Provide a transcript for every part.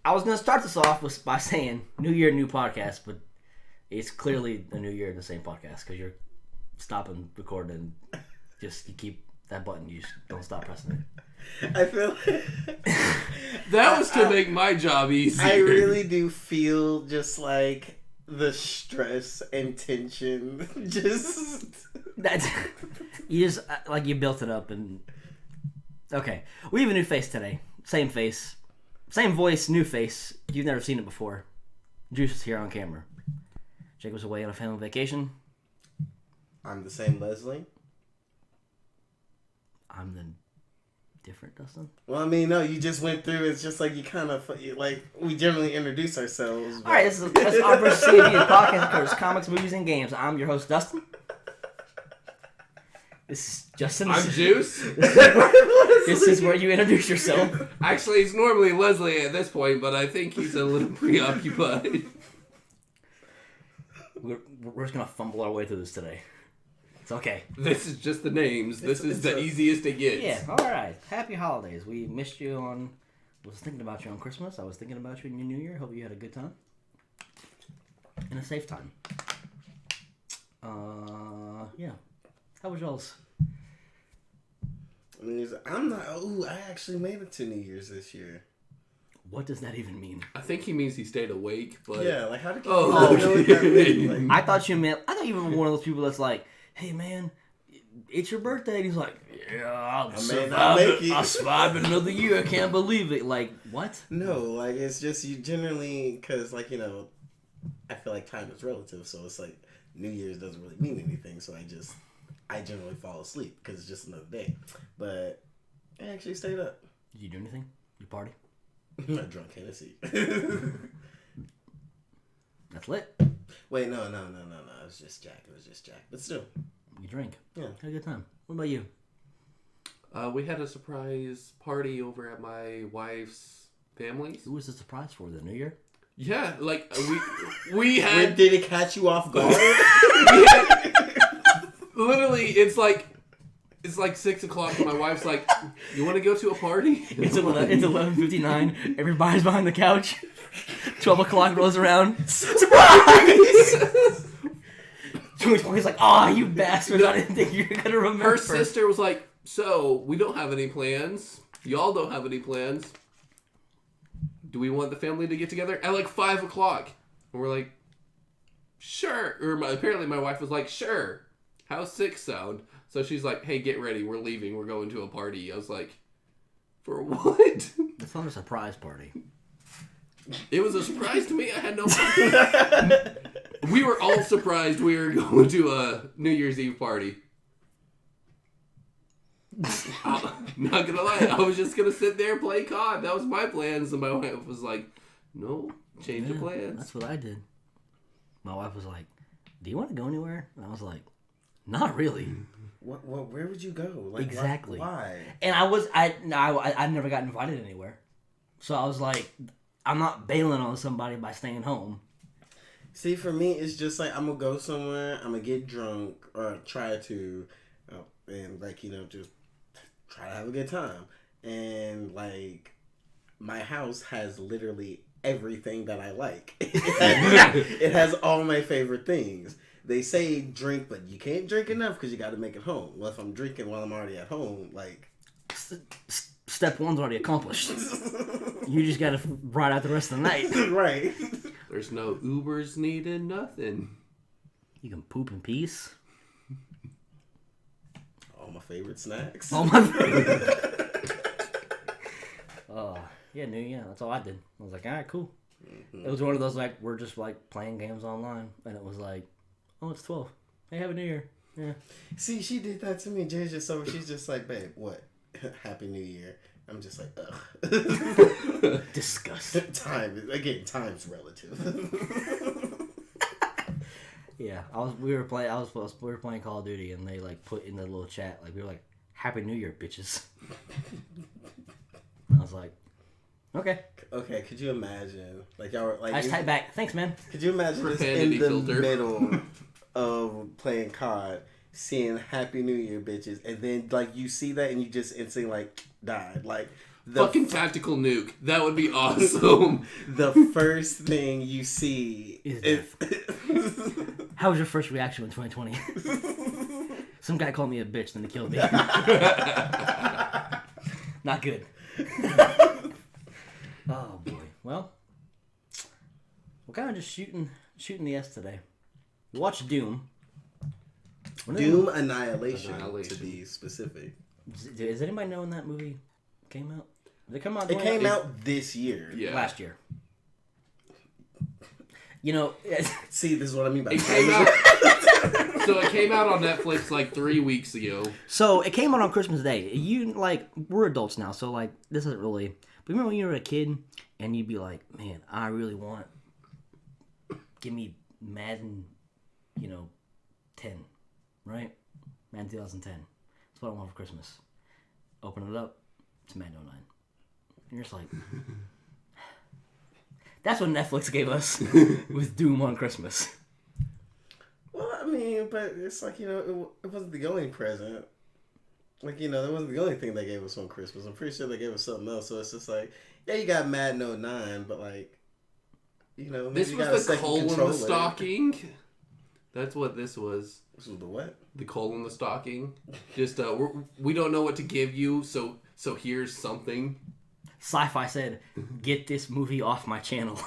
I was going to start this off by saying New Year, new podcast, but it's clearly a new year in the same podcast because you're stopping recording. Just you keep that button. You just don't stop pressing it. I feel like that was to make my job easier. I really do feel just like the stress and tension. That's you just like you built it up and okay. We have a new face today. Same face. Same voice, new face. You've never seen it before. Juice is here on camera. Jake was away on a family vacation. I'm the same Leslie. I'm the different Dustin. Well, I mean, no, you just went through. It's just like you kind of like we generally introduce ourselves. All right, this is our versus C.M.G, the podcast that covers comics, movies, and games. I'm your host, Dustin. This is Justin. I'm Juice. This is where you introduce yourself. Actually, it's normally Leslie at this point, but I think he's a little preoccupied. We're just going to fumble our way through this today. It's okay. This is just the names. This is the easiest it gets. Yeah, alright. Happy holidays. We missed you on... I was thinking about you on Christmas. I was thinking about you in your New Year. Hope you had a good time. And a safe time. Yeah. How was y'all's? I mean, I'm not... Oh, I actually made it to New Year's this year. What does that even mean? I think he means he stayed awake, but... Yeah, like how did you... Oh, know what that means? Like, I thought you were one of those people that's like, hey man, it's your birthday. And he's like, yeah, I'll survive another year. I can't believe it. Like, what? No, like it's just you generally, because like, you know, I feel like time is relative. So it's like New Year's doesn't really mean anything. So I generally fall asleep because it's just another day. But I actually stayed up. Did you do anything? You party? I drunk Hennessy. That's lit. Wait, no. It was just Jack. But still. You drink. Yeah. Had a good time. What about you? We had a surprise party over at my wife's family's. Who was the surprise for? The New Year? Yeah, like we had... Did it catch you off guard? Literally, it's like 6 o'clock and my wife's like, you want to go to a party? It's 11:59. Everybody's behind the couch. 12 o'clock rolls around. Surprise! He's like, oh, you bastard. I didn't think you were going to remember. Her sister was like, so, we don't have any plans. Y'all don't have any plans. Do we want the family to get together? At like 5 o'clock. And we're like, sure. Or apparently my wife was like, sure. How's 6 sound? So she's like, hey, get ready. We're leaving. We're going to a party. I was like, for what? It's not a surprise party. It was a surprise to me. I had no We were all surprised we were going to a New Year's Eve party. I'm not going to lie. I was just going to sit there and play COD. That was my plans. And my wife was like, no, change your plans. That's what I did. My wife was like, do you want to go anywhere? And I was like, not really. Where would you go? Like, exactly. Why? And I never got invited anywhere. So I was like, I'm not bailing on somebody by staying home. See, for me, it's just like I'm going to go somewhere, I'm going to get drunk, or try to, and like, you know, just try to have a good time. And like, my house has literally everything that I like. It has all my favorite things. They say drink, but you can't drink enough because you got to make it home. Well, if I'm drinking while I'm already at home, like... Step one's already accomplished. You just got to ride out the rest of the night. Right. There's no Ubers needed, nothing. You can poop in peace. All my favorite snacks. All my yeah, that's all I did. I was like, all right, cool. Mm-hmm. It was one of those, like, we're just, like, playing games online. And it was like, oh, it's 12. Hey, have a New Year. Yeah. See, she did that to me. Jay's just so she's just like, babe, what? Happy New Year. I'm just like, ugh. Disgust. Time's relative. Yeah, we were playing Call of Duty, and they like put in the little chat, like we were like, Happy New Year, bitches. I was like, okay. Okay, could you imagine? Like y'all were like, I just typed back, thanks, man. Could you imagine this in the middle of playing COD, seeing Happy New Year, bitches, and then like you see that and you just instantly like died, like Fucking tactical nuke. That would be awesome. The first thing you see is How was your first reaction in 2020? Some guy called me a bitch, then he killed me. Not good. Oh boy. Well, we're kind of just shooting the S today. We watched Doom. Doom Annihilation, to be specific. Does anybody know when that movie came out? Did it come out? It came out this year. Yeah. Last year. You know, See, this is what I mean by It came out. So it came out on Netflix like 3 weeks ago. so it came out on Christmas Day. We're adults now, so like this isn't really. But remember when you were a kid and you'd be like, man, I really want. Give me Madden, 10, right? Madden 2010. That's what I want for Christmas. Open it up. It's Madden 09. And you're just like, that's what Netflix gave us with Doom on Christmas. Well, I mean, but it's like, it wasn't the only present. Like, that wasn't the only thing they gave us on Christmas. I'm pretty sure they gave us something else. So it's just like, yeah, you got Madden 09, but like, This you was got a the second coal in the controller. stocking. That's what this was. This was the what? The coal in the stocking. Just we don't know what to give you, so here's something. Sci-Fi said, "Get this movie off my channel."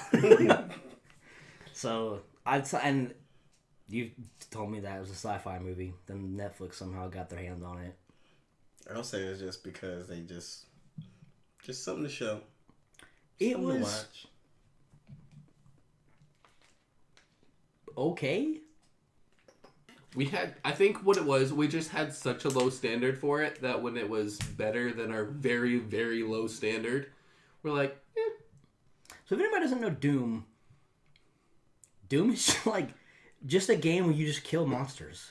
So and you told me that it was a sci-fi movie. Then Netflix somehow got their hands on it. I'll say it's just because they just something to show. It Something to was watch. okay. I think what it was, we just had such a low standard for it that when it was better than our very, very low standard, we're like, eh. So if anybody doesn't know Doom is just a game where you just kill monsters.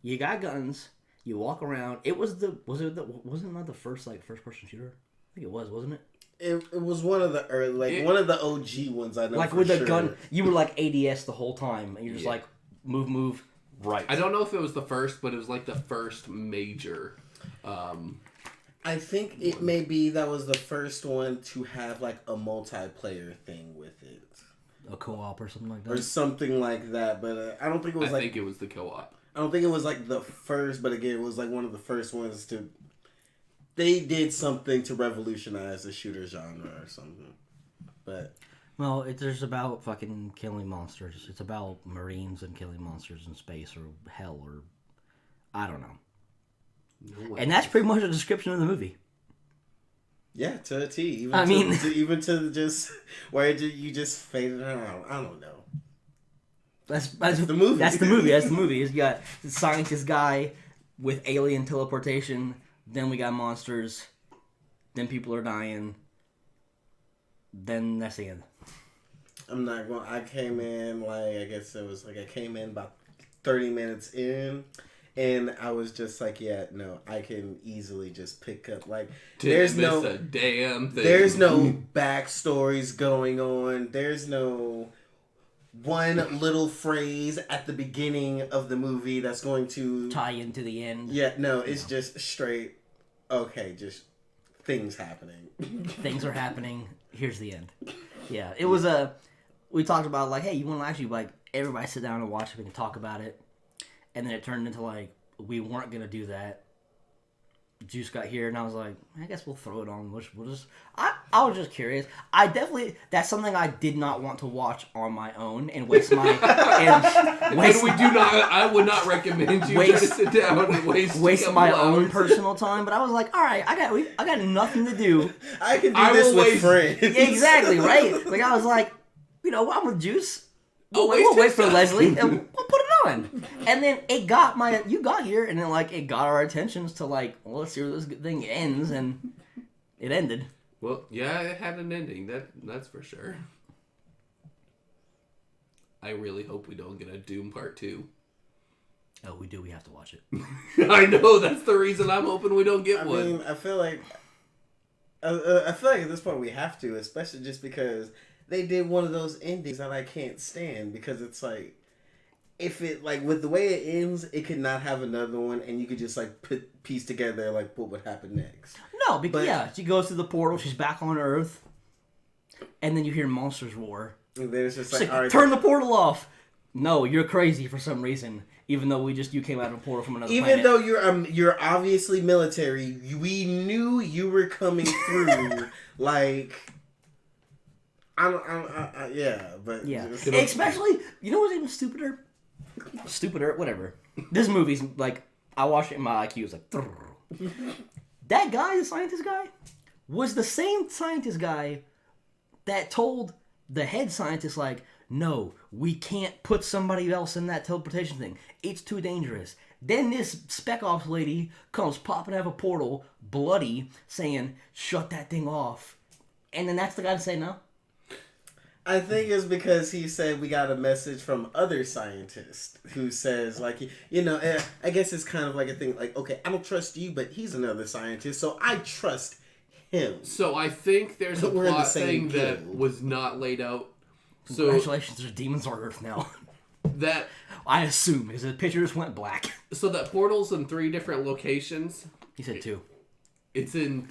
You got guns. You walk around. Wasn't that the first first person shooter? I think it was, wasn't it? It was one of the early, one of the OG ones I know. Like for with the sure. gun, you were ADS the whole time, and you're just move, right. I don't know if it was the first, but it was the first major. I think it may be that was the first one to have a multiplayer thing with it. A co-op or something like that? Or something like that, but I don't think it was I think it was the co-op. I don't think it was the first, but again, it was one of the first ones to. They did something to revolutionize the shooter genre or something, but. Well, it's about fucking killing monsters. It's about Marines and killing monsters in space or hell or I don't know. No, And that's pretty much a description of the movie. Yeah, to a T. Even I mean, even to just where you just faded out. I don't know. That's the movie. That's the movie. That's the movie. You got the scientist guy with alien teleportation. Then we got monsters. Then people are dying. Then that's the end. I'm not going. I came in I guess it was I came in about 30 minutes in, and I was just yeah, no, I can easily just pick up there's no a damn thing. There's no backstories going on. There's no one little phrase at the beginning of the movie that's going to tie into the end. Yeah, no, it's just straight. Okay, just things happening. Things are happening. Here's the end. Yeah, it was we talked about hey, you want to actually everybody sit down and watch it and talk about it, and then it turned into we weren't gonna do that. Juice got here, and I was like, I guess we'll throw it on. We'll just. I was just curious. That's something I did not want to watch on my own and waste my. And we do not. I would not recommend you to sit down and waste my own personal time. But I was like, all right, I got nothing to do. I can do this with friends. Yeah, exactly, right? I was like, I'm with Juice. We'll wait for Leslie and we'll put it on. And then you got here and then it got our attentions to let's see where this thing ends, and it ended. Well, yeah, it had an ending. That's for sure. I really hope we don't get a Doom Part 2. Oh, we do. We have to watch it. I know, that's the reason I'm hoping we don't get one. I mean, I feel like at this point we have to, especially just because they did one of those endings that I can't stand, because it's if it like with the way it ends, it could not have another one, and you could just like piece together like what would happen next. No, because she goes through the portal. She's back on Earth, and then you hear monsters roar. And then it's just She's like, all right, turn the portal off. No, you're crazy for some reason. Even though you came out of a portal from another planet. even though you're obviously military, we knew you were coming through. Like, yeah, but Yeah, just, especially you know what's even stupider, whatever. This movie's like I watched it and my IQ was like that guy, the scientist guy, was the same scientist guy that told the head scientist like, no, we can't put somebody else in that teleportation thing. It's too dangerous. Then this spec ops lady comes popping out of a portal, bloody, saying, shut that thing off. And then that's the guy to say no? I think it's because he said we got a message from other scientists who says, like, you know, I guess it's kind of like a thing, like, okay, I don't trust you, but he's another scientist, so I trust him. So I think there's a We're in the plot same thing that guild. was not laid out. So Congratulations, there's demons on Earth now. that I assume, because the picture just went black. so that portal's in 3 different locations. He said 2. It's in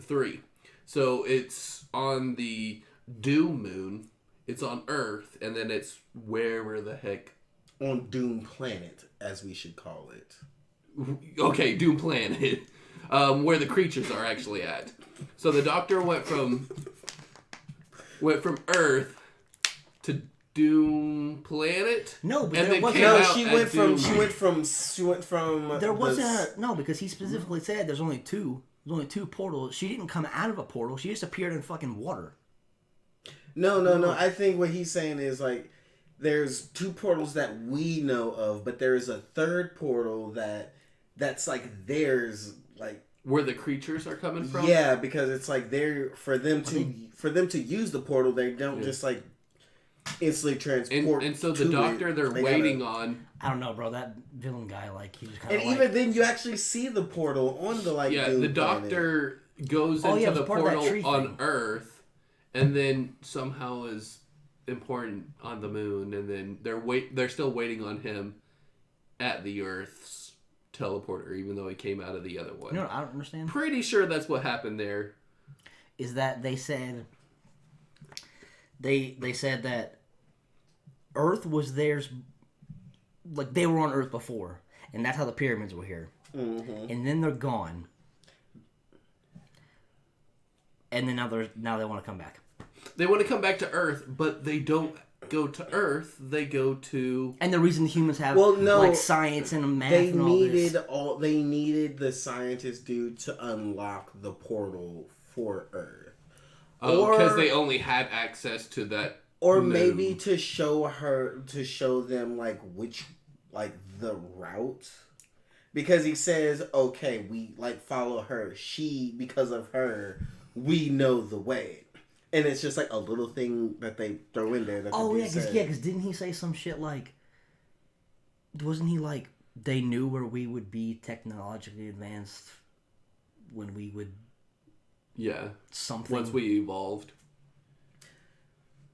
3. So it's on the Doom Moon, it's on Earth, and then it's wherever the heck. On Doom Planet, as we should call it. Okay, Doom Planet, where the creatures are actually at. So the Doctor went from Earth to Doom Planet. No, but and there then wasn't. came No, out she at went from. Doom. She went from. There wasn't no, because he specifically said there's only 2. There's only 2 portals. She didn't come out of a portal. She just appeared in fucking water. No. I think what he's saying is like, there's 2 portals that we know of, but there is a third portal that's like theirs, like Where the creatures are coming from. yeah, because it's like they're for them to use the portal, they don't just like instantly transport. And so the to Doctor it. they're They waiting gotta- on. I don't know, bro. That villain guy, like, he was kind And of like... even then, you actually see the portal on the like. Yeah, Doom the Planet. Doctor goes Oh, into yeah, it was the part of that portal tree on thing. Earth, and then somehow is important on the moon, and then they're still waiting on him at the Earth's teleporter, even though he came out of the other one. You know what I don't understand? Pretty sure that's what happened there. Is that they said... They said that Earth was theirs... Like, they were on Earth before. And that's how the pyramids were here. Mm-hmm. And then they're gone. And then now they want to come back. They want to come back to Earth, but they don't go to Earth. They go to... And the reason the humans have like science and math they and all this. they needed the scientist dude to unlock the portal for Earth. Because they only had access to that Or moon. maybe to show them like which, like the route. Because he says, okay, we like follow her. Because of her, we know the way. And it's just like a little thing that they throw in there. That Oh, the yeah, dude said. because didn't he say some shit like... Wasn't he like, they knew where we would be technologically advanced when we would... Yeah. Something. Once we evolved.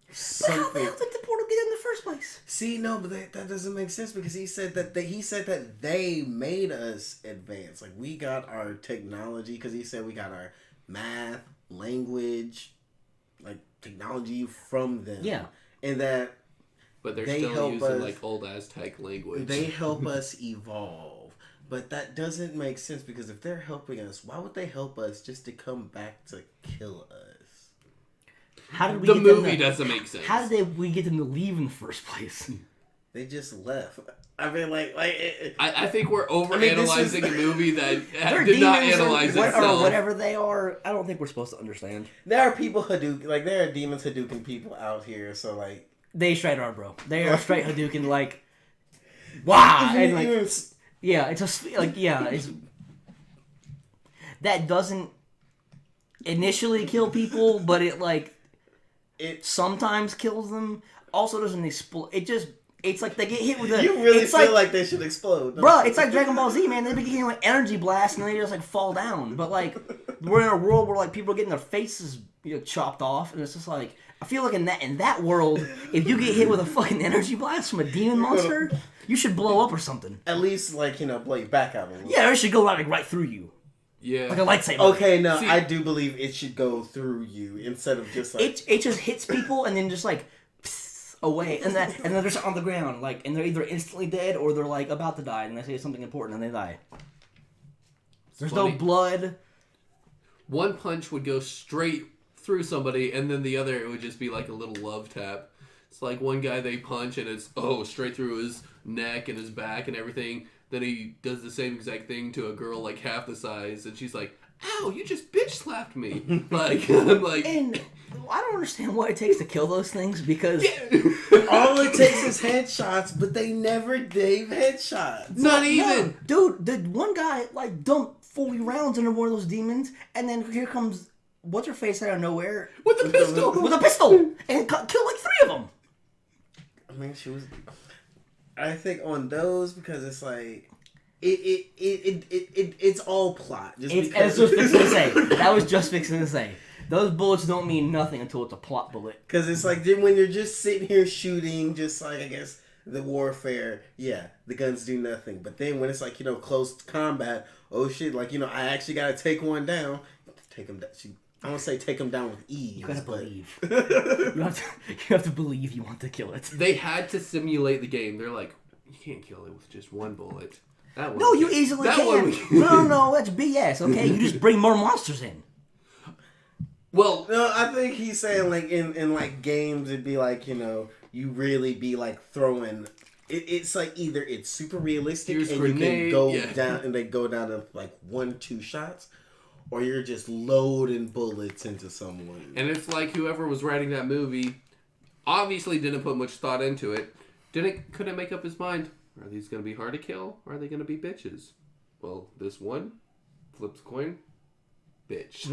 But how the hell did the portal get in the first place? See, no, but that doesn't make sense because he said that they made us advance. Like we got our technology because he said we got our math, language, like technology from them. Yeah, and that But they're they still help using us, like old Aztec language. They help us evolve. But that doesn't make sense because if they're helping us, why would they help us just to come back to kill us? how did we? The get movie them to, doesn't make sense. How did we get them to leave in the first place? They just left. I mean, I think we're overanalyzing a movie that They're did not demons analyze or itself. whatever they are. I don't think we're supposed to understand. there are people there are demons Hadouken people out here. So like They straight are, bro. They are straight Hadouken, like, wow, and like, yeah, it's just like, yeah, it's that doesn't initially kill people, but it sometimes kills them. Also, doesn't explode. It's like they get hit with a. You really it's feel like they should explode, bro. It's like Dragon Ball Z, man. They be getting like energy blasts and they just like fall down. But like we're in a world where like people are getting their faces chopped off, and it's just like I feel like in that world, if you get hit with a fucking energy blast from a demon monster, you should blow up or something. At least, like, blow your back out a little. Yeah, or it should go right through you. Yeah. Like a lightsaber. Okay, no, See, I do believe it should go through you instead of just like... It just hits people and then just like away, and then they're just on the ground, like, and they're either instantly dead or they're like about to die, and they say something important and they die. There's no blood. One punch would go straight through somebody, and then the other, it would just be like a little love tap. It's like one guy they punch, and it's, straight through his neck and his back and everything. Then he does the same exact thing to a girl like half the size, and she's like, ow, you just bitch slapped me. Like, I'm like... And I don't understand what it takes to kill those things, because... All it takes is headshots, but they never gave headshots. Not even! No. Dude, the one guy, like, dumped 40 rounds into one of those demons, and then here comes... What's her face out of nowhere? With a pistol! With a pistol! And killed like 3 of them! I mean, she was... I think on those, because it's like... It's all plot. Just It's just fixing to say. That was just fixing to say. Those bullets don't mean nothing until it's a plot bullet. Because it's like, then when you're just sitting here shooting, just like, I guess, the warfare, yeah, the guns do nothing. But then when it's like, close combat, oh shit, like, I actually got to take one down. Take him down. I don't say take him down with ease. You gotta believe. you have to believe you want to kill it. They had to simulate the game. They're like, you can't kill it with just one bullet. That one No, you easily can. No, that's BS, okay? You just bring more monsters in. Well, no, I think he's saying like in like games it'd be like, you really be like throwing it's like either it's super realistic and you can go down and they go down to like 1-2 shots, or you're just loading bullets into someone. And it's like whoever was writing that movie obviously didn't put much thought into it. Couldn't make up his mind. Are these going to be hard to kill, or are they going to be bitches? Well, this one flips a coin. Bitch.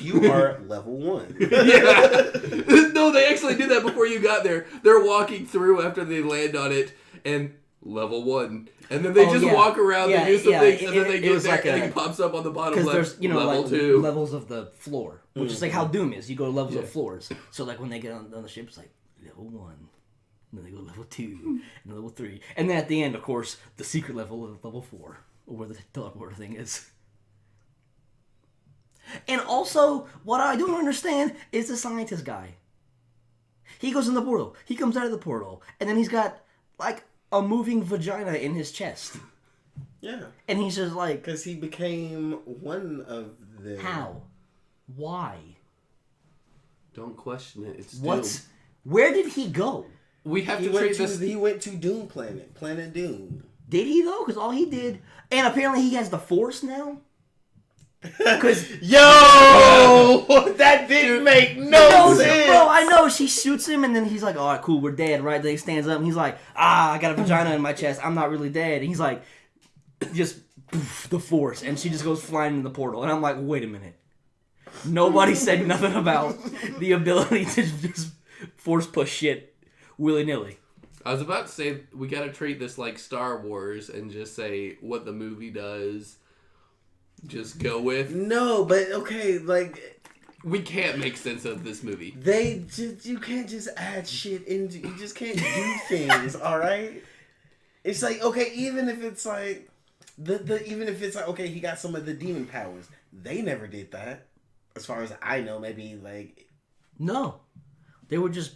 You are level 1. Yeah. No, they actually did that before you got there. They're walking through after they land on it, and level 1, and then they walk around, they do some things, and then they get there, like and it pops up on the bottom left. There's level like 2 levels of the floor, which is like how Doom is. You go levels of floors. So like when they get on the ship, it's like level 1. And then they go level 2, and level 3. And then at the end, of course, the secret level of level 4, or where the teleporter thing is. And also, what I don't understand is the scientist guy. He goes in the portal. He comes out of the portal. And then he's got, like, a moving vagina in his chest. Yeah. And he's just like... Because he became one of them. How? Why? Don't question it. It's Doom. Doom. Where did he go? We have to treat this... He went to Doom Planet. Planet Doom. Did he, though? Because all he did... And apparently he has the Force now? Because... Yo! That didn't make no sense! Bro, I know. She shoots him, and then he's like, alright, cool, we're dead, right? Then he stands up, and he's like, I got a vagina in my chest. I'm not really dead. And he's like, just... Poof, the Force. And she just goes flying in the portal. And I'm like, wait a minute. Nobody said nothing about the ability to just Force push shit willy-nilly. I was about to say, we gotta treat this like Star Wars and just say what the movie does. Just go with. No, but okay, like... We can't make sense of this movie. You can't just add shit into... You just can't do things, alright? It's like, okay, even if it's like... Even if it's like, okay, he got some of the demon powers. They never did that. As far as I know, maybe, like... No. They were just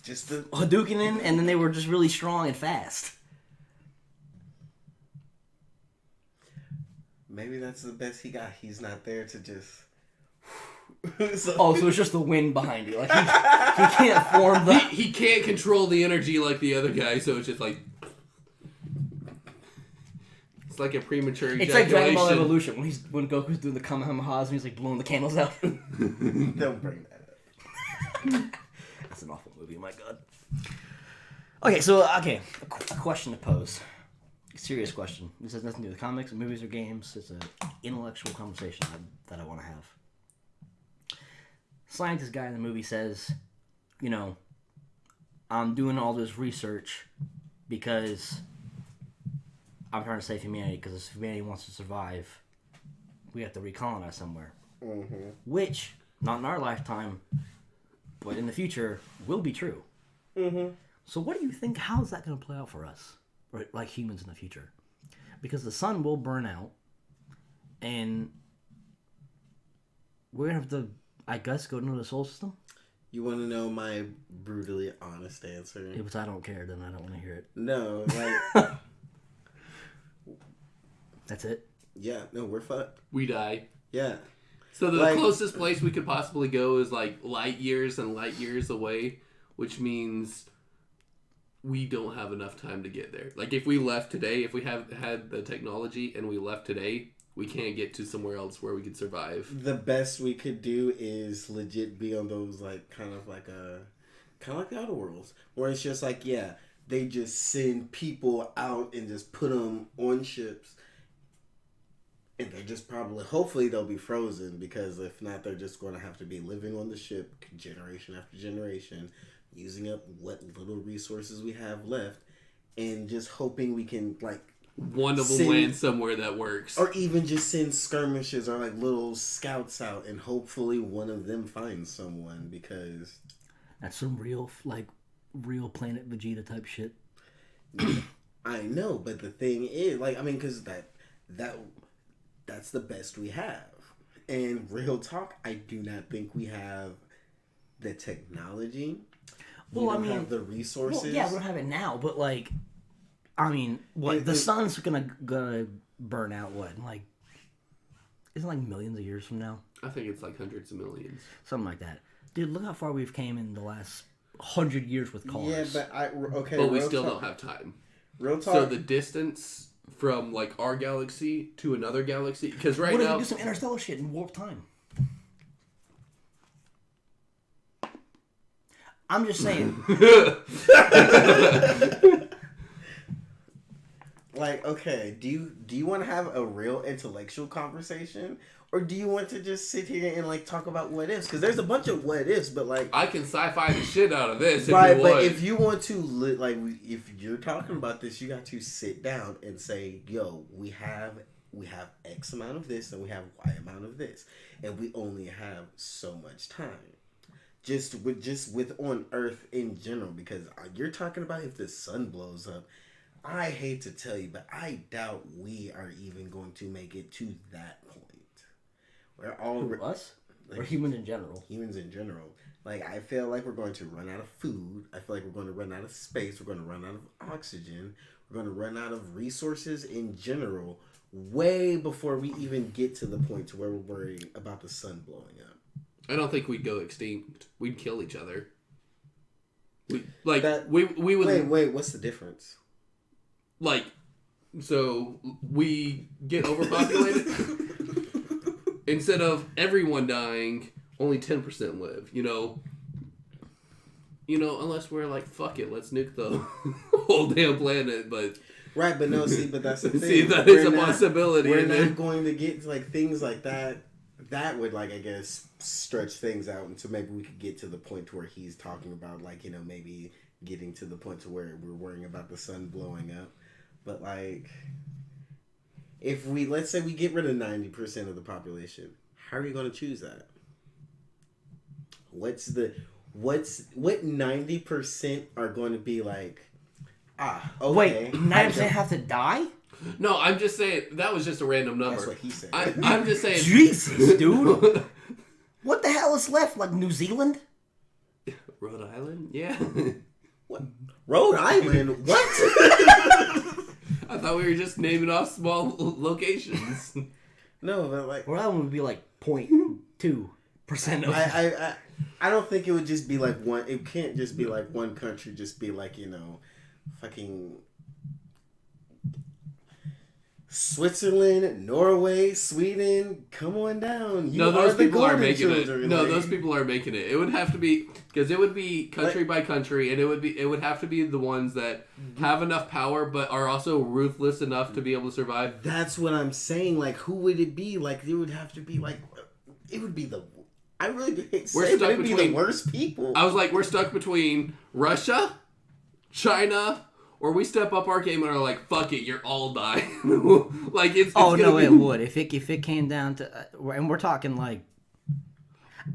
the Hadouken in, and then they were just really strong and fast. Maybe that's the best he got. He's not there to just... so it's just the wind behind you. Like he can't form the... He can't control the energy like the other guy, so it's just like... It's like a premature ejaculation. It's like Dragon Ball Evolution, when Goku's doing the Kamehamehas and he's like blowing the candles out. Don't bring that up. That's an awful movie, my god. Okay, so, a question to pose. A serious question. This has nothing to do with comics, movies, or games. It's an intellectual conversation that I want to have. Scientist guy in the movie says, I'm doing all this research because I'm trying to save humanity, because if humanity wants to survive, we have to recolonize somewhere. Mm-hmm. Which, not in our lifetime, but in the future will be true. Mm-hmm. So what do you think? How is that going to play out for us, right? Like humans in the future? Because the sun will burn out, and we're going to have to, I guess, go into the solar system. You want to know my brutally honest answer? If I don't care, then I don't want to hear it. No, like... That's it? Yeah, no, we're fucked. We die. Yeah. So the Like, closest place we could possibly go is like light years and light years away, which means we don't have enough time to get there. Like if we left today, if we had the technology and we left today, we can't get to somewhere else where we could survive. the best we could do is legit be on those like kind of like the Outer Worlds, where it's just like, yeah, they just send people out and just put them on ships. And they're just probably, hopefully they'll be frozen, because if not, they're just going to have to be living on the ship generation after generation, using up what little resources we have left, and just hoping we can, like... One of them land somewhere that works. Or even just send skirmishes or, like, little scouts out, and hopefully one of them finds someone, because... That's some real Planet Vegeta type shit. I know, but the thing is, like, I mean, because that's the best we have. And real talk, I do not think we have the technology. We don't have the resources. Well, yeah, we don't have it now, but like, I mean, what the sun's gonna burn out? What, like, isn't it like millions of years from now? I think it's like hundreds of millions, something like that. Dude, look how far we've came in the last 100 years with cars. Yeah, but but we still don't have time. Real talk. So the distance from like our galaxy to another galaxy, because right what now if we do some interstellar shit in warp time? I'm just saying. Like, okay, do you want to have a real intellectual conversation, or do you want to just sit here and like talk about what ifs? Because there's a bunch of what ifs, but like I can sci-fi the shit out of this. right, if you but want. if you want to like, if you're talking about this, you got to sit down and say, yo, we have X amount of this and we have Y amount of this, and we only have so much time. Just with on Earth in general, because you're talking about if the sun blows up. I hate to tell you, but I doubt we are even going to make it to that point. We're all us, like, or humans in general. Humans in general. Like, I feel like we're going to run out of food. I feel like we're going to run out of space. We're going to run out of oxygen. We're going to run out of resources in general way before we even get to the point to where we're worried about the sun blowing up. I don't think we'd go extinct. We'd kill each other. We would. Wait. What's the difference? Like, so we get overpopulated. Instead of everyone dying, only 10% live. You know, unless we're like, fuck it, let's nuke the whole damn planet. But right, but no, but that's the thing. See, that is a possibility. We're not going to get to, like, things like that. That would, like, I guess, stretch things out until maybe we could get to the point to where he's talking about, like, maybe getting to the point to where we're worrying about the sun blowing up. But, like, if let's say we get rid of 90% of the population, how are you going to choose that? What 90% are going to be like, okay. Wait, 90% have to die? No, I'm just saying, that was just a random number. That's what he said. I'm just saying. Jesus, dude. What the hell is left? Like New Zealand? Rhode Island? Yeah. What? Rhode Island? What? I thought we were just naming off small locations. No, but like... Rhode Island would be like 0.2% of... I don't think it would just be like one... It can't just be like one country, just be like, fucking... Switzerland, Norway, Sweden, come on down. No, those people are making it. No, those people are making it. It would have to be, because it would be country by country, and it would have to be the ones that have enough power but are also ruthless enough to be able to survive. That's what I'm saying. Like, who would it be? Like, it would have to be like, it would be the. I really hate to say it, but it'd be the worst people. I was like, we're stuck between Russia, China. Or we step up our game and are like, fuck it, you're all dying. Like, it's no, it would. If it came down to... and we're talking like...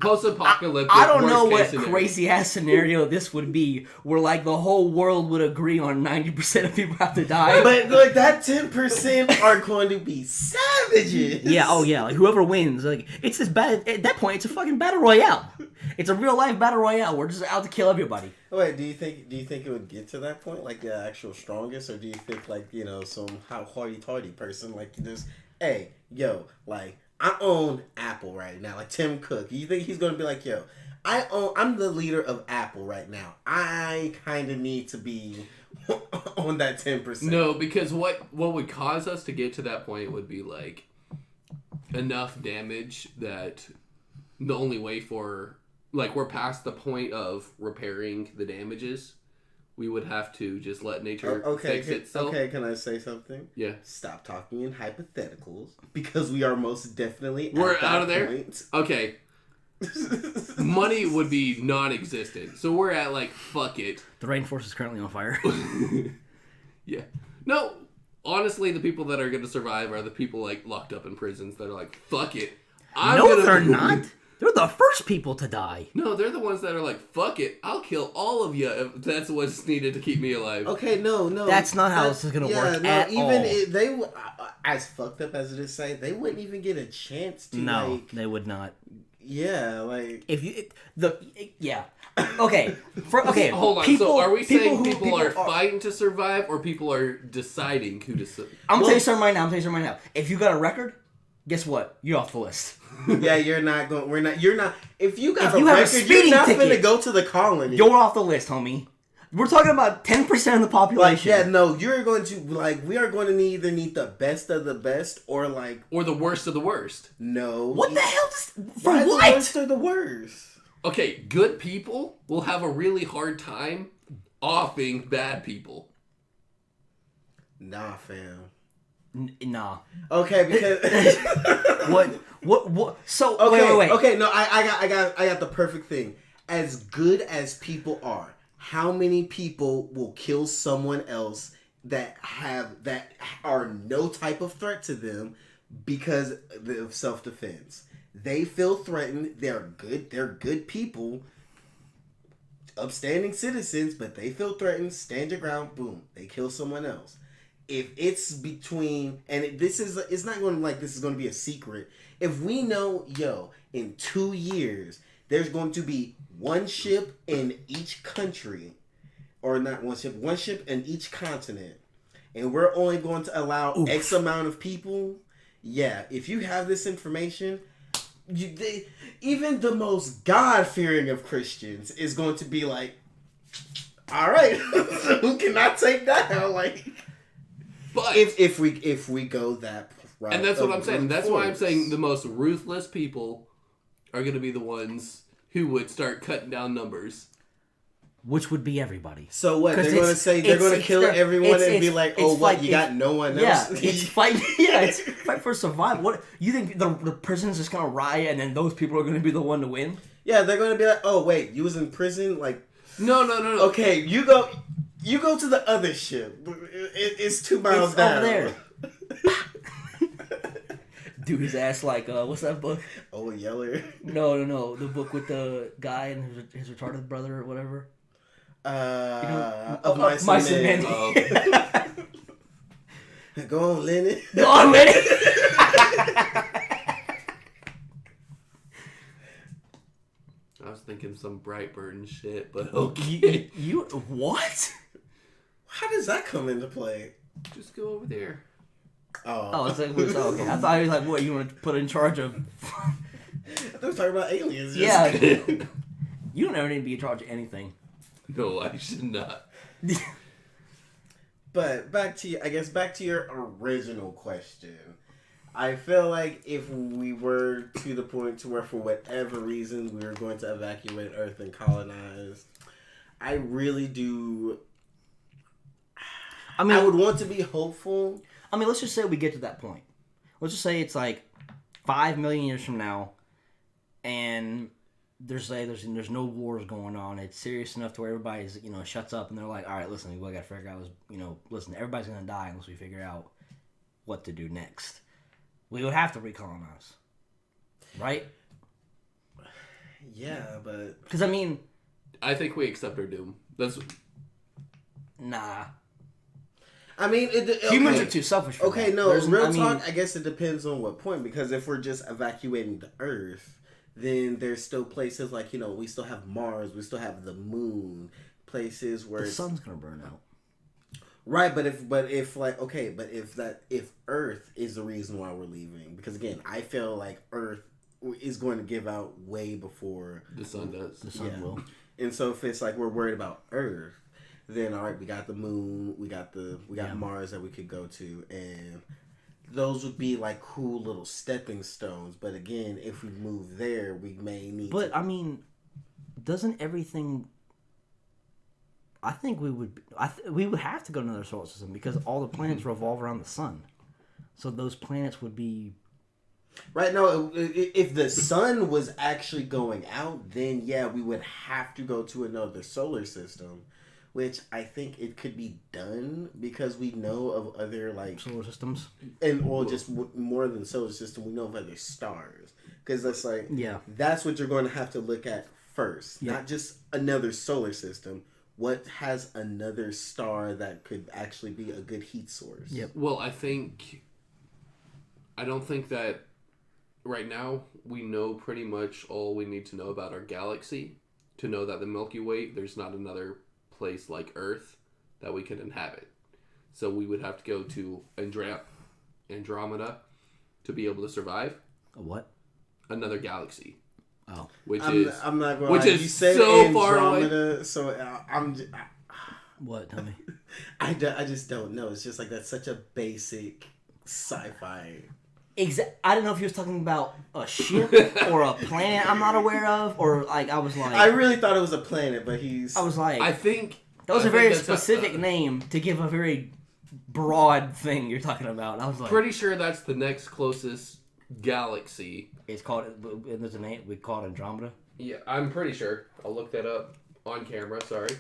Post-apocalyptic. I don't know worst what case scenario. crazy ass scenario this would be, where like the whole world would agree on 90% of people have to die. But like that 10% are going to be savages. Yeah, oh yeah, like whoever wins, like it's this bad. At that point, it's a fucking battle royale. It's a real life battle royale. We're just out to kill everybody. Wait, do you think it would get to that point, like the actual strongest, or do you think like some hoity-toity person like just, hey, yo, like I own Apple right now, like Tim Cook. You think he's gonna be like, yo, I'm the leader of Apple right now. I kind of need to be on that 10%. No, because what would cause us to get to that point would be like enough damage that the only way for like we're past the point of repairing the damages. We would have to just let nature fix itself. Okay, can I say something? Yeah. Stop talking in hypotheticals because we are most definitely We're at that out of there. point. Okay. Money would be non-existent. So we're at like fuck it. The rainforest is currently on fire. Yeah. No, honestly, the people that are going to survive are the people like locked up in prisons that are like fuck it. They're not. They're the first people to die. No, they're the ones that are like, fuck it, I'll kill all of you if that's what's needed to keep me alive. Okay, no. That's not how this is going to work at all. They, as fucked up as it is saying, they wouldn't even get a chance to, No, they would not. Yeah, like... Yeah. Okay. Hold on, so are we saying people are fighting to survive, or people are deciding who to survive? I'm going to tell you something right now. If you got a record, guess what? You're off the list. Yeah, you're not. If you got a record, you're not going to go to the colony. You're off the list, homie. We're talking about 10% of the population. Like, yeah, no, you're going to, like, we are going to either need the best of the best, or like... Or the worst of the worst. No. What the hell? For Why what? the worst of the worst? Okay, good people will have a really hard time offing bad people. Nah, fam. Nah. Okay, because... What? So, okay, wait. Okay, no, I got the perfect thing. As good as people are, how many people will kill someone else that are no type of threat to them because of self-defense? They feel threatened. They're good people, upstanding citizens, but they feel threatened. Stand your ground. Boom. They kill someone else. If it's between, and it's not going to like this is going to be a secret. If we know, in 2 years, there's going to be one ship in each country, or not one ship in each continent, and we're only going to allow X amount of people. Yeah, if you have this information, even the most God-fearing of Christians is going to be like, all right, who cannot take that out? Like, but if we go that route, and that's what I'm saying. That's why I'm saying the most ruthless people are going to be the ones who would start cutting down numbers. Which would be everybody. So what? They're going to say they're going to kill everyone and be like, oh, what? You got no one else? Yeah, it's fight. Yeah, it's fight for survival. What you think the prison's just going to riot and then those people are going to be the one to win? Yeah, they're going to be like, oh wait, you was in prison? Like, no. Okay, you go to the other ship. It's 2 miles down. Over there. Do his ass like what's that book? Oh, Yeller. No, the book with the guy and his retarded brother or whatever. Of Mice and Men. Oh. Go on, Lennon. Go on, Lennon. I was thinking some Brightburn and shit, but okay. You what? How does that come into play? Just go over there. Oh, it's like, okay. I thought he was like, what, you want to put in charge of... I thought we were talking about aliens. Yeah. You don't ever need to be in charge of anything. No, I should not. But back to your original question. I feel like if we were to the point to where for whatever reason we were going to evacuate Earth and colonize, I really do... I would want to be hopeful. I mean, let's just say we get to that point. Let's just say it's like 5 million years from now, and there's no wars going on. It's serious enough to where everybody's shuts up and they're like, all right, listen, we got to figure out listen, everybody's gonna die unless we figure out what to do next. We would have to recolonize, right? Yeah, but Because I mean, I think we accept our doom. That's nah. I mean, Humans are too selfish for Okay, that. no, There's- real I mean, talk. I guess it depends on what point. Because if we're just evacuating the Earth, then there's still places like we still have Mars, we still have the Moon, places where the sun's gonna burn out. right. But if if Earth is the reason why we're leaving, because again, I feel like Earth is going to give out way before the sun does. The sun Yeah. will. And so if it's like we're worried about Earth, then all right, we got the Moon, we got Yeah. Mars that we could go to, and those would be like cool little stepping stones. But again, if we move there, we may need. But I mean, doesn't everything? I think we would. We would have to go to another solar system because all the planets revolve around the sun. So those planets would be. Right now, if the sun was actually going out, then yeah, we would have to go to another solar system, which I think it could be done because we know of other like Solar systems. just more than solar system, we know of other stars because that's like Yeah. that's what you're going to have to look at first, Yeah. not just another solar system. What has another star that could actually be a good heat source? Yep. Well, I don't think that right now we know pretty much all we need to know about our galaxy to know that the Milky Way, there's not another place like Earth that we can inhabit. So we would have to go to Andromeda to be able to survive. A what? Another galaxy. Oh. I'm not going. Which to is you said so far away. Andromeda, so What? Tell me. I just don't know. It's just like that's such a basic sci-fi. I don't know if he was talking about a ship or a planet I'm not aware of, or like I was like. I really thought it was a planet, but I was like. I think that was I a very think that's specific name to give a very broad thing you're talking about. I was like. Pretty sure that's the next closest galaxy. It's called. There's a name. We call it Andromeda. Yeah, I'm pretty sure. I'll look that up on camera. Sorry.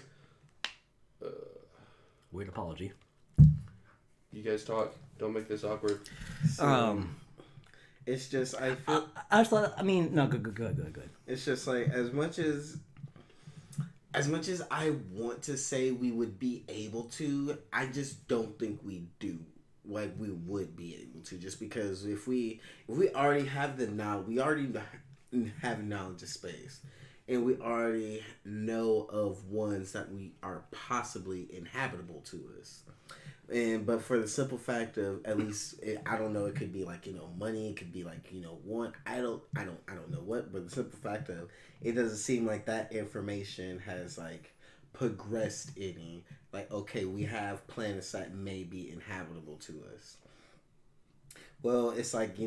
Weird apology. You guys talk. Don't make this awkward. It's just I feel. I just thought. I mean, no, good. It's just like as much as I want to say we would be able to, I just don't think we do. Like we would be able to, just because if we already have the knowledge, we already have knowledge of space, and we already know of ones that we are possibly inhabitable to us. But for the simple fact of at least I don't know, it could be like money, it could be like one, I don't know what, but the simple fact of it doesn't seem like that information has like progressed any. Like, okay, we have planets that may be inhabitable to us. Well, it's like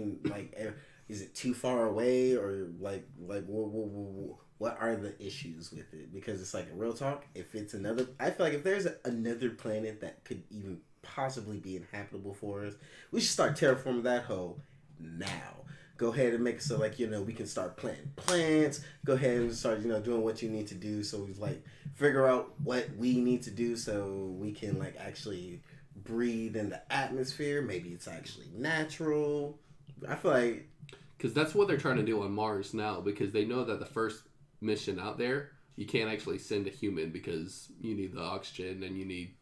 is it too far away, or like what are the issues with it? Because it's like, real talk, if it's another, I feel like if there's another planet that could even possibly be inhabitable for us, we should start terraforming that hole now. Go ahead and make it so like we can start planting plants. Go ahead and start doing what you need to do. So we like figure out what we need to do so we can like actually breathe in the atmosphere. Maybe it's actually natural. I feel like because that's what they're trying to do on Mars now, because they know that the first mission out there, you can't actually send a human because you need the oxygen and you need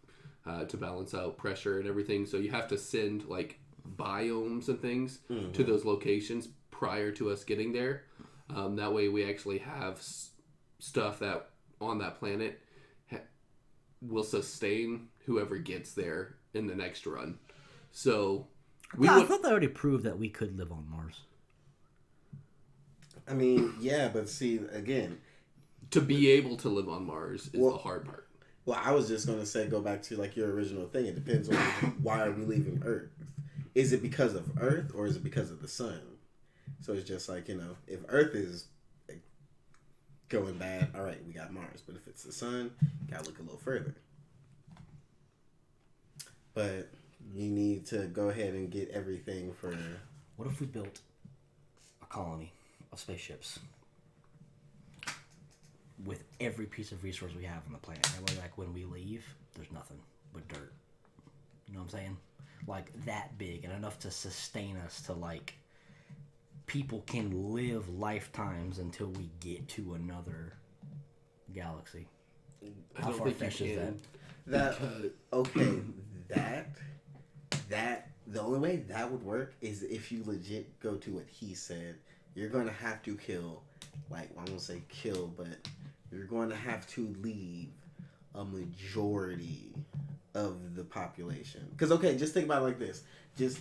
to balance out pressure and everything. So you have to send like biomes and things to those locations prior to us getting there. That way we actually have stuff that on that planet will sustain whoever gets there in the next run. So I thought they already proved that we could live on Mars. I mean, yeah, but see, again, to be able to live on Mars is the hard part. Well, I was just going to say, go back to like your original thing. It depends on why are we leaving Earth. Is it because of Earth or is it because of the sun? So it's just like, if Earth is going bad, all right, we got Mars. But if it's the sun, you got to look a little further. But you need to go ahead and get everything for... What if we built a colony of spaceships with every piece of resource we have on the planet? That way, like, when we leave, there's nothing but dirt. You know what I'm saying? Like, that big and enough to sustain us to, like, people can live lifetimes until we get to another galaxy. How far-fetched is that? That the only way that would work is if you legit go to what he said. You're going to have to kill, like, I won't say kill, but you're going to have to leave a majority of the population. Because, okay, just think about it like this. Just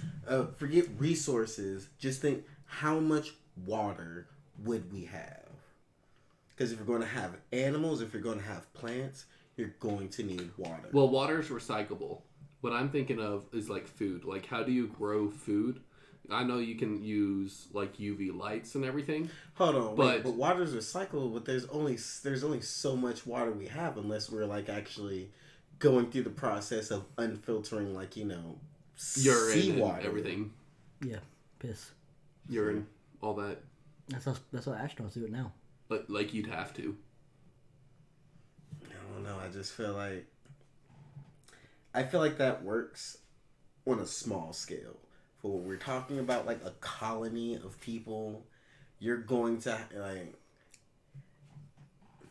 forget resources. Just think, how much water would we have? Because if you're going to have animals, if you're going to have plants, you're going to need water. Well, water is recyclable. What I'm thinking of is like food. Like, how do you grow food? I know you can use like UV lights and everything. Hold on, but water's recyclable. But there's only so much water we have unless we're like actually going through the process of unfiltering, like, you know, urine seawater, and everything. Yeah, piss, urine, all that. That's how astronauts do it now. Like you'd have to. I don't know. I just feel like that works on a small scale. For what we're talking about, like a colony of people, you're going to like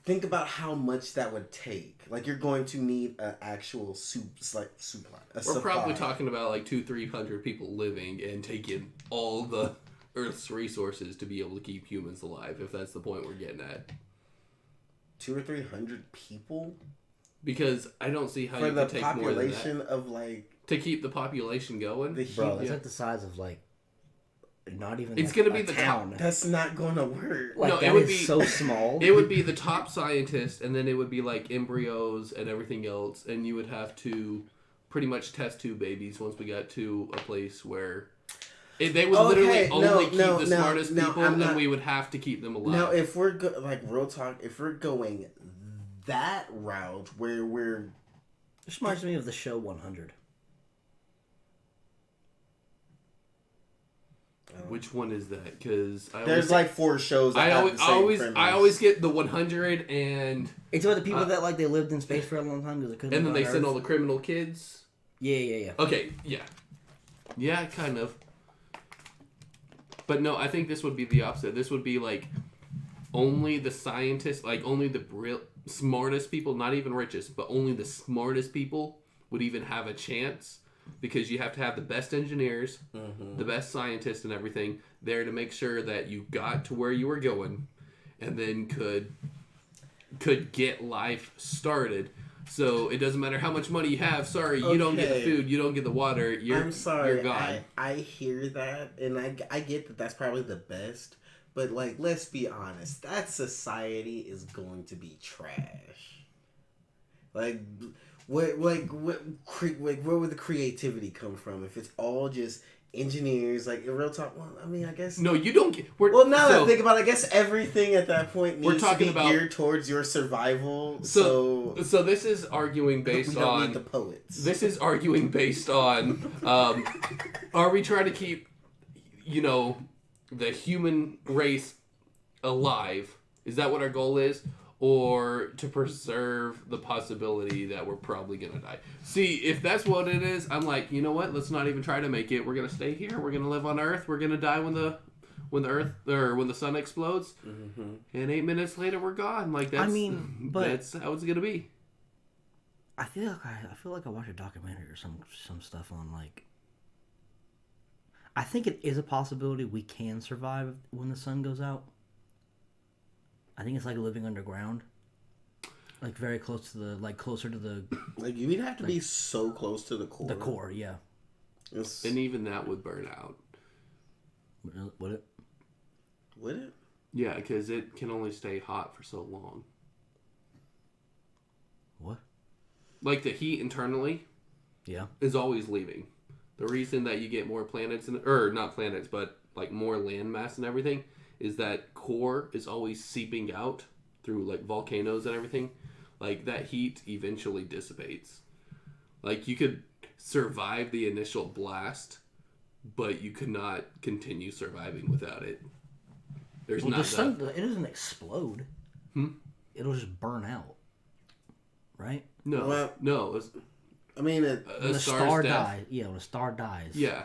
think about how much that would take. Like, you're going to need an actual supply. We're probably talking about like 200-300 people living and taking all the Earth's resources to be able to keep humans alive. If that's the point we're getting at. 200 or 300 people. Because I don't see how for you the can take more than that. population of like. To keep the population going? Bro, that's like the size of like not even it's like gonna be the town. That's not gonna work. Like, no, that it would is be so small. It would be the top scientists, and then it would be like embryos and everything else, and you would have to pretty much test tube babies once we got to a place where they would literally only keep the smartest people, and we would have to keep them alive. Now, if we're like real talk, if we're going that route where we're, this reminds me of the show 100. Which one is that? Because there's like 4 shows. That I always get the 100, and it's about the people that like they lived in space for a long time because they couldn't. And then they send all the criminal kids. Yeah. Okay, yeah, kind of. But no, I think this would be the opposite. This would be like only the scientists, like only the smartest people, not even richest, but only the smartest people would even have a chance. Because you have to have the best engineers, the best scientists and everything there to make sure that you got to where you were going and then could get life started. So it doesn't matter how much money you have. Sorry, you don't get the food, you don't get the water. I'm sorry. You're gone. I hear that, and I get that that's probably the best. But, like, let's be honest. That society is going to be trash. Like... Where would the creativity come from if it's all just engineers? Like, in real talk, well, I mean, I guess... No, you don't get... that I think about it, I guess everything at that point needs to be geared towards your survival. So this is arguing based we don't on... need the poets. This is arguing based on... are we trying to keep, the human race alive? Is that what our goal is? Or to preserve the possibility that we're probably going to die. See, if that's what it is, I'm like, you know what? Let's not even try to make it. We're going to stay here. We're going to live on Earth. We're going to die when the sun explodes. Mm-hmm. And 8 minutes later, we're gone. Like, that's how it's going to be. I feel like I watched a documentary or some stuff on, like... I think it is a possibility we can survive when the sun goes out. I think it's like living underground, like very close to closer to the. Like, you'd have to be so close to the core. The core, yeah. And even that would burn out. Would it? Would it? Yeah, because it can only stay hot for so long. What? Like the heat internally. Yeah. Is always leaving. The reason that you get more planets or not planets, but like more land mass and everything, is that core is always seeping out through like volcanoes and everything. Like that heat eventually dissipates. Like you could survive the initial blast, but you could not continue surviving without it. There's not that. It doesn't explode. It'll just burn out. Right? No. Well, no. When a star dies. Yeah, when a star dies. Yeah.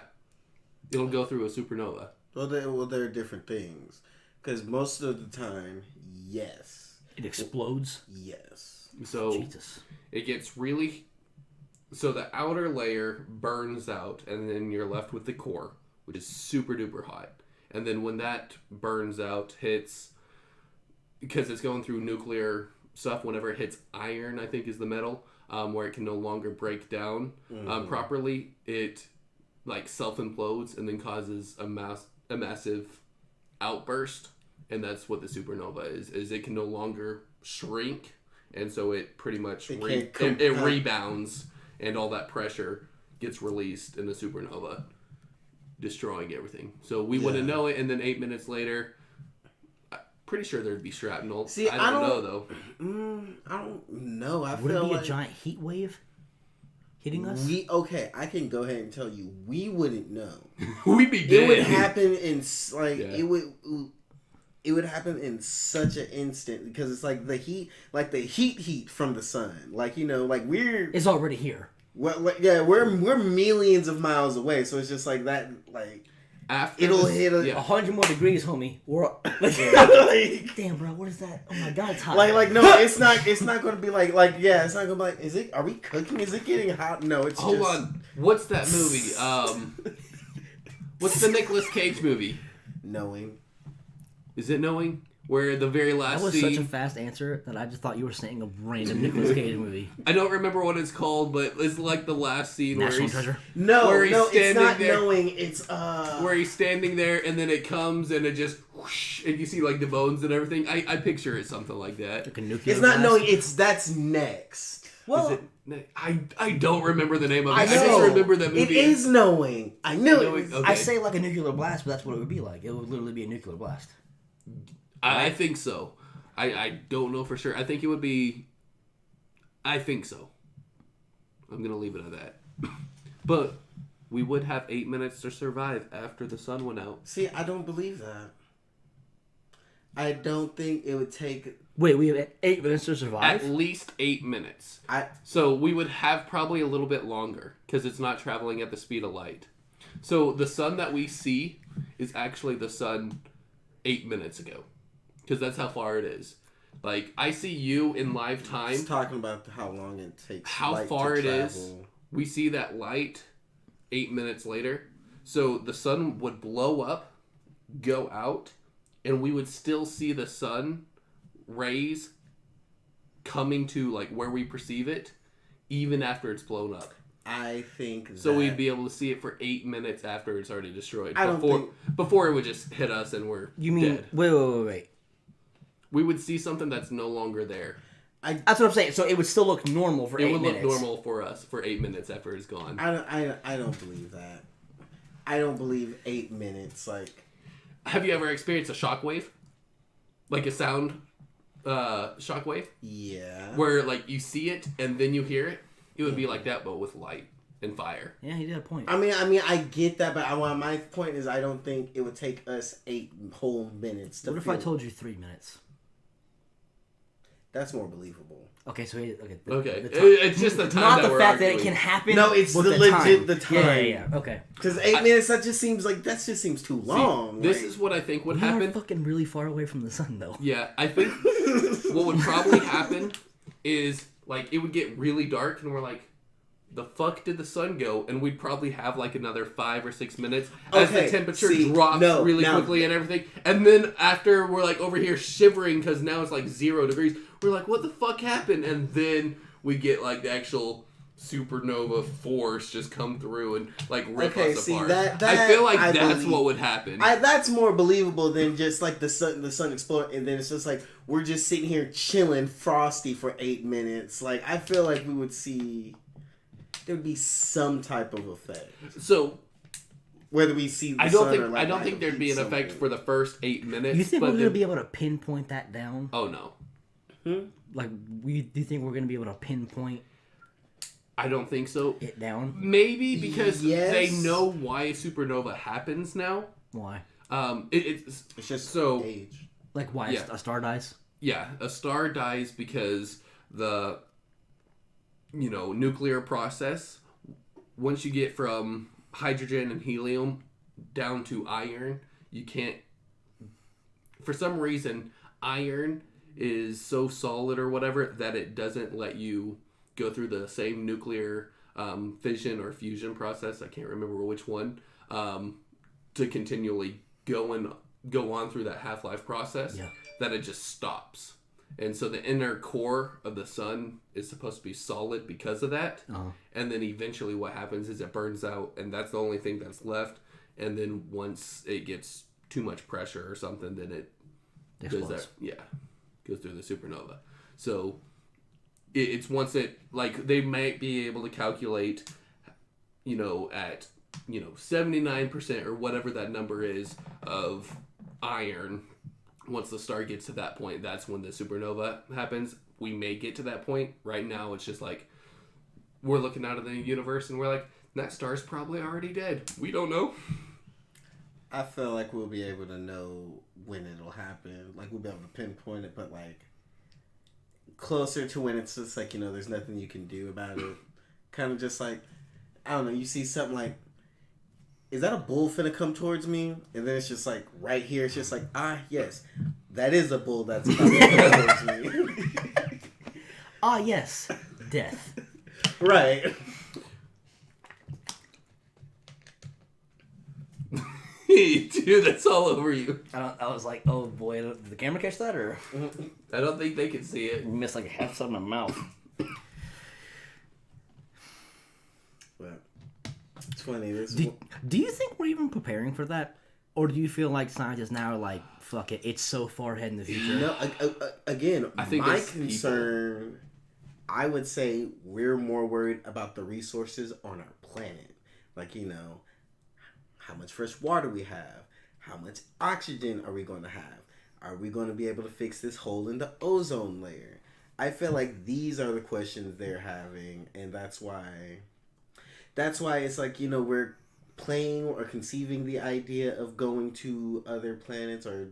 It'll go through a supernova. Well, there are different things. Because most of the time, yes. It explodes? Yes. So Jesus. it gets really... So the outer layer burns out, and then you're left with the core, which is super duper hot. And then when that burns out, hits... Because it's going through nuclear stuff, whenever it hits iron, I think is the metal, where it can no longer break down properly, it like self-implodes and then causes a massive outburst. And that's what the supernova is it can no longer shrink, and so it pretty much it rebounds, and all that pressure gets released in the supernova, destroying everything. So we wouldn't know it, and then 8 minutes later, I'm pretty sure there'd be shrapnel. See, I don't know though. I don't know. Would it be a giant heat wave hitting us? I can go ahead and tell you, we wouldn't know. We'd be dead. It would happen in it would happen in such an instant, because it's like the heat from the sun. Like, you know, like it's already here. Well, like, yeah, we're millions of miles away, so it's just like that. Like after it'll hit 100 more degrees, homie. We're like, damn, bro, what is that? Oh my god, it's hot. Like no, it's not going to be like it's not going to be like, is it? Are we cooking? Is it getting hot? No, it's Hold on. What's that movie? What's the Nicolas Cage movie? Knowing. Is it Knowing? Where the very last that was scene... such a fast answer that I just thought you were saying a random Nicolas Cage movie. I don't remember what it's called, but it's like the last scene National Treasure. No, it's not there, Knowing. It's where he's standing there, and then it comes, and it just whoosh, and you see like the bones and everything. I picture it something like that. Like a nuclear it's blast. not Knowing. That's next. Well, is it, I don't remember the name of it. I know. just remember that movie. It is Knowing. I knew it. Okay. I say like a nuclear blast, but that's what it would be like. It would literally be a nuclear blast. I think so. I don't know for sure. I think it would be... I think so. I'm going to leave it at that. But we would have 8 minutes to survive after the sun went out. See, I don't believe that. I don't think it would take... Wait, we have 8 minutes to survive? At least 8 minutes. So we would have probably a little bit longer, because it's not traveling at the speed of light. So the sun that we see is actually the sun 8 minutes ago. Because that's how far it is. Like, I see you in live time. It's talking about how long it takes. How far it is. We see that light 8 minutes later. So the sun would blow up, go out, and we would still see the sun rays coming to like where we perceive it, even after it's blown up. I think so. We'd be able to see it for 8 minutes after it's already destroyed. I don't think... Before it would just hit us and we're dead. Wait. We would see something that's no longer there. That's what I'm saying. So it would still look normal for 8 minutes. It would look normal for us for 8 minutes after it's gone. I don't believe that. I don't believe 8 minutes. Like, have you ever experienced a shockwave? Like a sound shockwave? Yeah. Where like you see it and then you hear it. It would be like that, but with light and fire. Yeah, he did a point. I mean, I get that, but my point is, I don't think it would take us 8 whole minutes to. What if I told you 3 minutes? That's more believable. Okay, so it's just the time. Not that the we're fact arguing. that it can happen. No, it's the legit the time. Yeah. Okay. Because 8 minutes, that just seems too long. This is what I think would happen. We are fucking really far away from the sun, though. Yeah, I think what would probably happen is like it would get really dark, and we're like, the fuck did the sun go? And we'd probably have like another 5 or 6 minutes as the temperature drops really quickly and everything. And then after we're like over here shivering because now it's like 0 degrees. We're like, what the fuck happened? And then we get like the actual supernova force just come through and like rip us apart. I feel like that's what would happen. That's more believable than just like the sun explode and then it's just like we're just sitting here chilling frosty for 8 minutes. Like, I feel like we would see... There would be some type of effect. So, whether we see the sun or like... I don't think there'd be an effect for the first 8 minutes. You think we're going to be able to pinpoint that down? Oh, no. Like, do you think we're going to be able to pinpoint... I don't think so. It down? Maybe because they know why a supernova happens now. Why? It's just so... age. Like why a star dies? Yeah, a star dies because the... nuclear process, once you get from hydrogen and helium down to iron, you can't. For some reason, iron is so solid or whatever that it doesn't let you go through the same nuclear fission or fusion process. I can't remember which one. To continually go on through that half-life process. Yeah. That it just stops. And so the inner core of the sun is supposed to be solid because of that. Uh-huh. And then eventually what happens is it burns out, and that's the only thing that's left. And then once it gets too much pressure or something, then it Explodes. goes through the supernova. So it's once it, like, they might be able to calculate, at 79% or whatever that number is of iron. Once the star gets to that point, that's when the supernova happens. We may get to that point. Right now, it's just like, we're looking out of the universe and we're like, that star's probably already dead. We don't know. I feel like we'll be able to know when it'll happen. Like, we'll be able to pinpoint it, but, like, closer to when it's just like, there's nothing you can do about it. Kind of just like, I don't know, you see something like, is that a bull finna come towards me? And then it's just like, right here, it's just like, yes, that is a bull that's coming towards me. Yes, death. Right. Dude, that's all over you. I was like, oh boy, did the camera catch that, or I don't think they can see it. you missed like half side of my mouth? But it's funny. Do you think we're even preparing for that? Or do you feel like scientists now are like, fuck it, it's so far ahead in the future? No, again, I think my it's concern, I would say we're more worried about the resources on our planet. Like, how much fresh water we have, how much oxygen are we going to have? Are we going to be able to fix this hole in the ozone layer? I feel like these are the questions they're having, and that's why it's like, we're playing or conceiving the idea of going to other planets or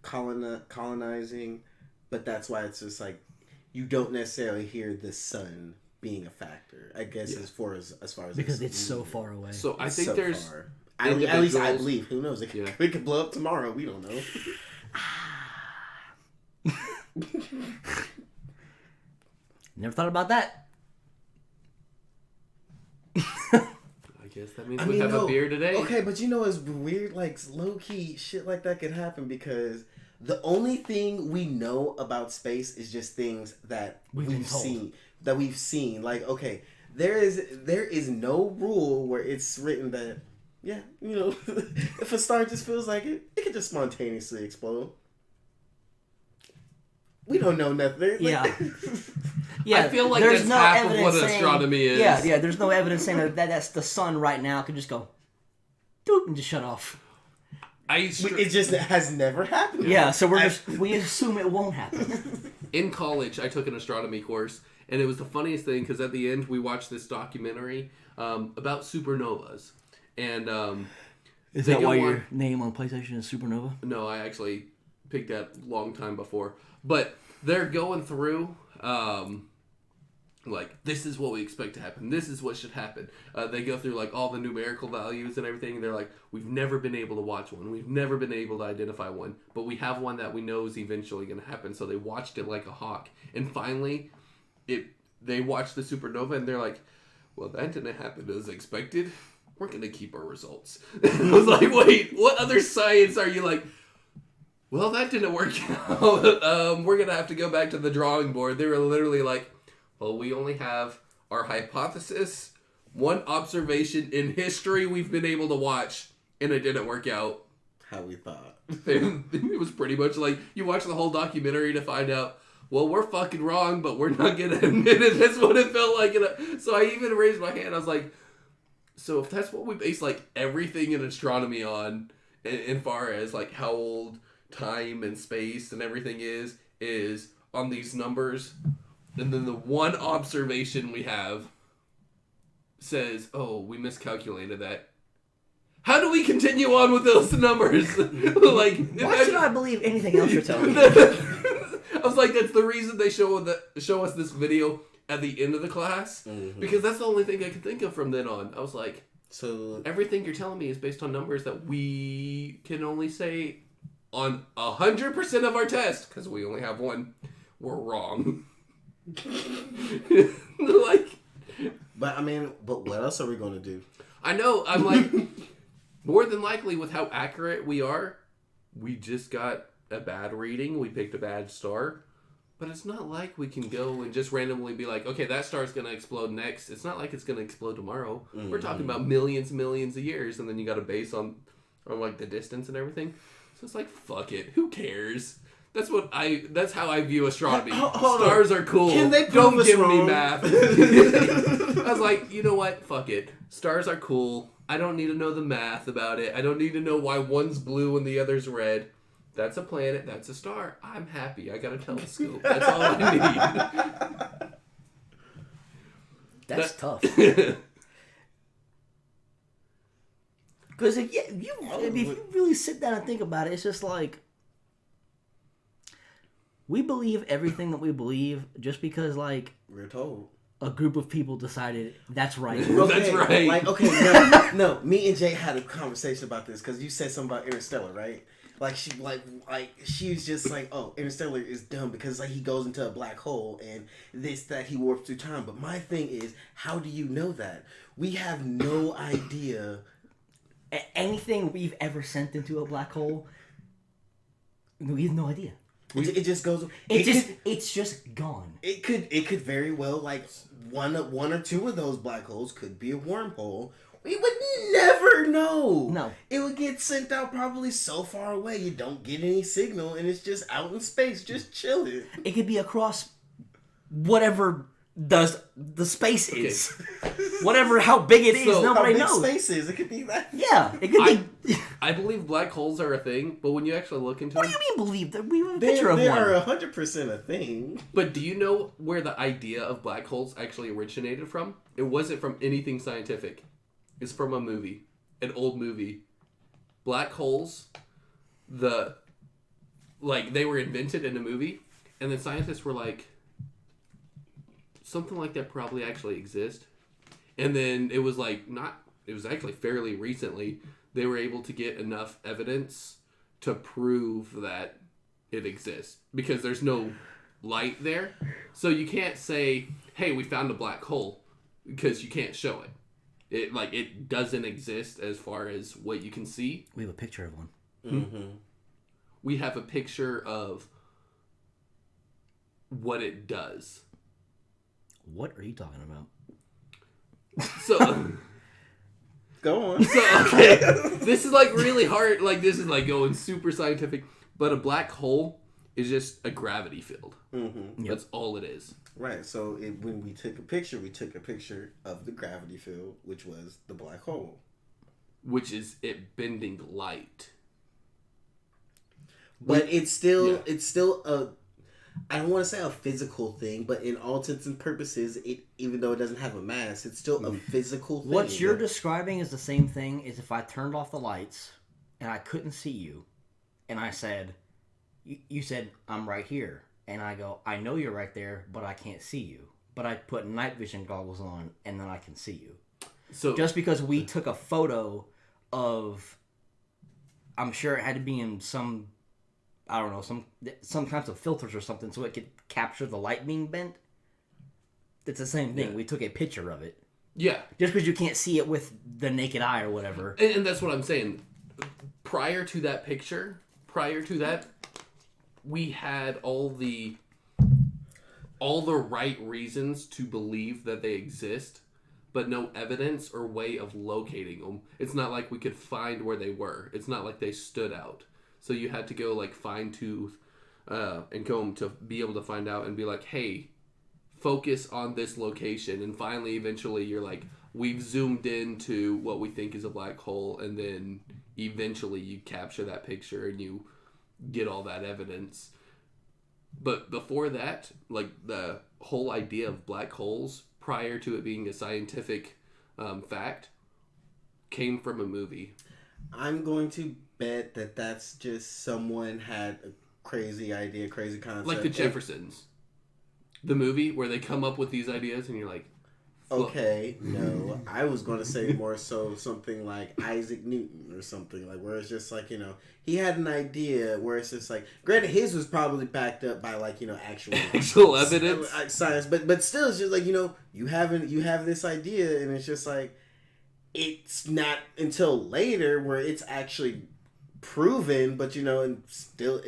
colonizing, but that's why it's just like you don't necessarily hear the sun being a factor, I guess. As far as Because it's so far away. So I think so there's far. At least I believe. Who knows? It could blow up tomorrow. We don't know. Never thought about that. I guess that means we have a beer today. Okay, but it's weird, like, low-key shit like that could happen because the only thing we know about space is just things that we've seen. Like, okay, there is no rule where it's written that, if a star just feels like it could just spontaneously explode. We don't know nothing. Yeah. Yeah, I feel like that's half of what astronomy is. Yeah, there's no evidence saying that's the sun right now could just go doop and just shut off. It just has never happened. Yeah, so we assume it won't happen. In college, I took an astronomy course, and it was the funniest thing because at the end we watched this documentary about supernovas. And is that why your name on PlayStation is Supernova? No, I actually picked that long time before. But they're going through, like, this is what we expect to happen. This is what should happen. They go through, like, all the numerical values and everything. And they're like, we've never been able to watch one. We've never been able to identify one. But we have one that we know is eventually going to happen. So they watched it like a hawk. And finally, they watched the supernova and they're like, well, that didn't happen as expected. We're going to keep our results. I was like, wait, what other science are you like? Well, that didn't work out. We're going to have to go back to the drawing board. They were literally like, well, we only have our hypothesis, one observation in history we've been able to watch, and it didn't work out. How we thought. It was pretty much like, you watch the whole documentary to find out, well, we're fucking wrong, but we're not going to admit it. That's what it felt like. So I even raised my hand. I was like, so if that's what we base, like, everything in astronomy on, in far as, like, how old time and space and everything is on these numbers, and then the one observation we have says, oh, we miscalculated that. How do we continue on with those numbers? Like, why should I believe anything else you're telling me? I was like, that's the reason they show us this video at the end of the class, because that's the only thing I could think of from then on. I was like, So everything you're telling me is based on numbers that we can only say on 100% of our test, because we only have one, we're wrong. Like, but I mean, but what else are we going to do? I know, I'm like, more than likely with how accurate we are, we just got a bad reading, we picked a bad star. But it's not like we can go and just randomly be like, okay, that star's going to explode next. It's not like it's going to explode tomorrow. Mm-hmm. We're talking about millions and millions of years, and then you got to base on like the distance and everything. So it's like, fuck it. Who cares? That's how I view astronomy. Stars are cool. Can they prove Don't us give wrong? me math. I was like, you know what? Fuck it. Stars are cool. I don't need to know the math about it. I don't need to know why one's blue and the other's red. That's a planet. That's a star. I'm happy. I got a telescope. That's all I need. That's tough. Because if you really sit down and think about it, it's just like we believe everything that we believe just because, like, we're told a group of people decided that's right. Okay, that's right. Like, okay, no. Me and Jay had a conversation about this because you said something about Interstellar, right? Like she was just like, oh, Interstellar is dumb because like he goes into a black hole and that he warps through time. But my thing is, how do you know that? We have no idea. Anything we've ever sent into a black hole, we have no idea. It just goes. It's just gone. It could very well, like, one or two of those black holes could be a wormhole. We would never know. No. It would get sent out probably so far away you don't get any signal and it's just out in space, just chilling. It could be across whatever the space is. Whatever, how big it is, nobody knows. How big space is, it could be that. Yeah, it could be. I believe black holes are a thing, but when you actually look into What them... do you mean believe that? We have a picture of one. They are 100% a thing. But do you know where the idea of black holes actually originated from? It wasn't from anything scientific. It's from a movie. An old movie. Black holes, they were invented in a movie, and then scientists were like, something like that probably actually exists. And then it was actually fairly recently, they were able to get enough evidence to prove that it exists. Because there's no light there. So you can't say, hey, we found a black hole, because you can't show it. It doesn't exist as far as what you can see. We have a picture of one. Mm-hmm. We have a picture of what it does. What are you talking about? So go on. So okay, this is like really hard. Like this is like going super scientific, but a black hole is just a gravity field. Mm-hmm. Yep. That's all it is. Right. So when we took a picture of the gravity field, which was the black hole, which is it bending light. But it's still a, I don't want to say a physical thing, but in all intents and purposes, even though it doesn't have a mass, it's still a physical thing. What you're describing is the same thing as if I turned off the lights and I couldn't see you, and I said, you said, I'm right here. And I go, I know you're right there, but I can't see you. But I put night vision goggles on, and then I can see you. So just because we took a photo of, I'm sure it had to be in some, I don't know, some kinds of filters or something, so it could capture the light being bent. It's the same thing. Yeah. We took a picture of it. Yeah. Just because you can't see it with the naked eye or whatever. And that's what I'm saying. Prior to that, we had all the right reasons to believe that they exist, but no evidence or way of locating them. It's not like we could find where they were. It's not like they stood out. So you had to go like fine tooth and comb to be able to find out and be like, hey, focus on this location. And finally, eventually, you're like, we've zoomed into what we think is a black hole, and then eventually you capture that picture and you get all that evidence. But before that, like the whole idea of black holes, prior to it being a scientific fact, came from a movie. I'm going to bet that that's just someone had a crazy idea, crazy concept. Like the Jeffersons. The movie where they come up with these ideas and you're like, Okay, no. I was going to say more so something like Isaac Newton or something, like where it's just like, he had an idea where it's just like, granted his was probably backed up by like, Actual evidence. Science, but still it's just like, you have this idea and it's just like, it's not until later where it's actually proven, but and still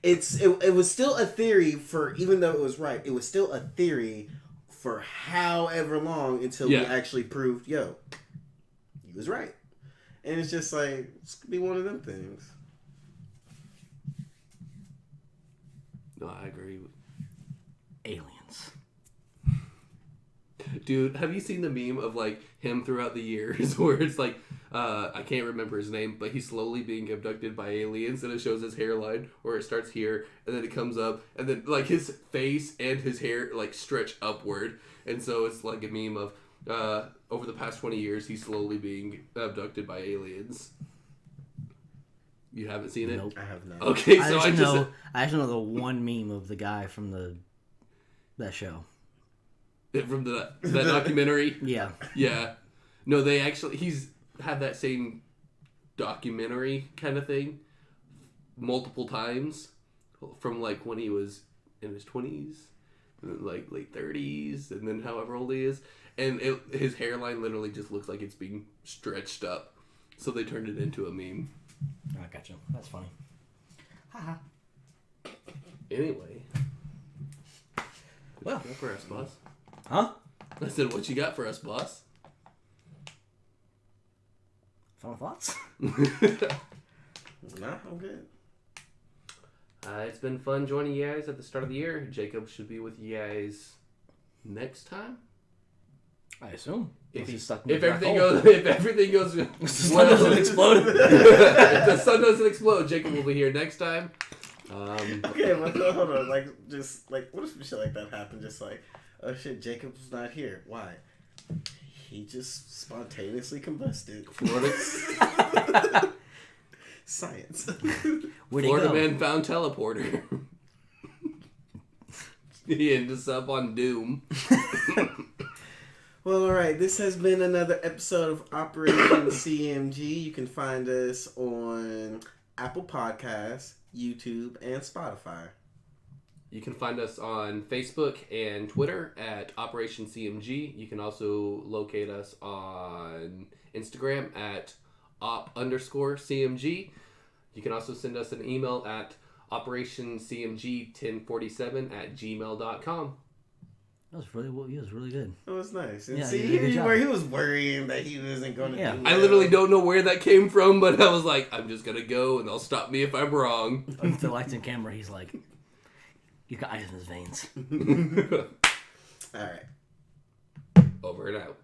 it was still a theory for, even though it was right, it was still a theory for however long until we actually proved, he was right. And it's just like, this could be one of them things. No, I agree. Aliens. Dude, have you seen the meme of like him throughout the years where it's like, I can't remember his name, but he's slowly being abducted by aliens, and it shows his hairline where it starts here and then it comes up, and then like his face and his hair like stretch upward, and so it's like a meme of over the past 20 years he's slowly being abducted by aliens. You haven't seen it? Nope. I have not. Okay, I so just know the one meme of the guy from that show. From that documentary. Yeah. No, he's had that same documentary kind of thing multiple times, from like when he was in his 20s, like late 30s, and then however old he is, and his hairline literally just looks like it's being stretched up, so they turned it into a meme. I got you. That's funny. Haha. Anyway, Well, what you got for us, boss? huh? I said, what you got for us, boss? Final thoughts? Nah, I'm good. It's been fun joining you guys at the start of the year. Jacob should be with you guys next time. I assume. If everything goes, the sun doesn't explode. if the sun doesn't explode, Jacob will be here next time. Okay, but hold on. Like, just like, what if shit like that happened? Just like, oh shit, Jacob's not here. Why? He just spontaneously combusted. Florida, Science. Where'd he Florida go? man found teleporter. He ends up on Doom. Well, alright, this has been another episode of Operation CMG. You can find us on Apple Podcasts, YouTube, and Spotify. You can find us on Facebook and Twitter at Operation CMG. You can also locate us on Instagram at op_CMG. You can also send us an email at operationcmg1047@gmail.com. That was really good. It was nice. And Yeah, see, you did a good job. where he was worrying that he wasn't going to do I well. literally don't know where that came from, but I was like, I'm just going to go and they'll stop me if I'm wrong. With the lights and camera, he's like, he's got ice in his veins. Alright. Over and out.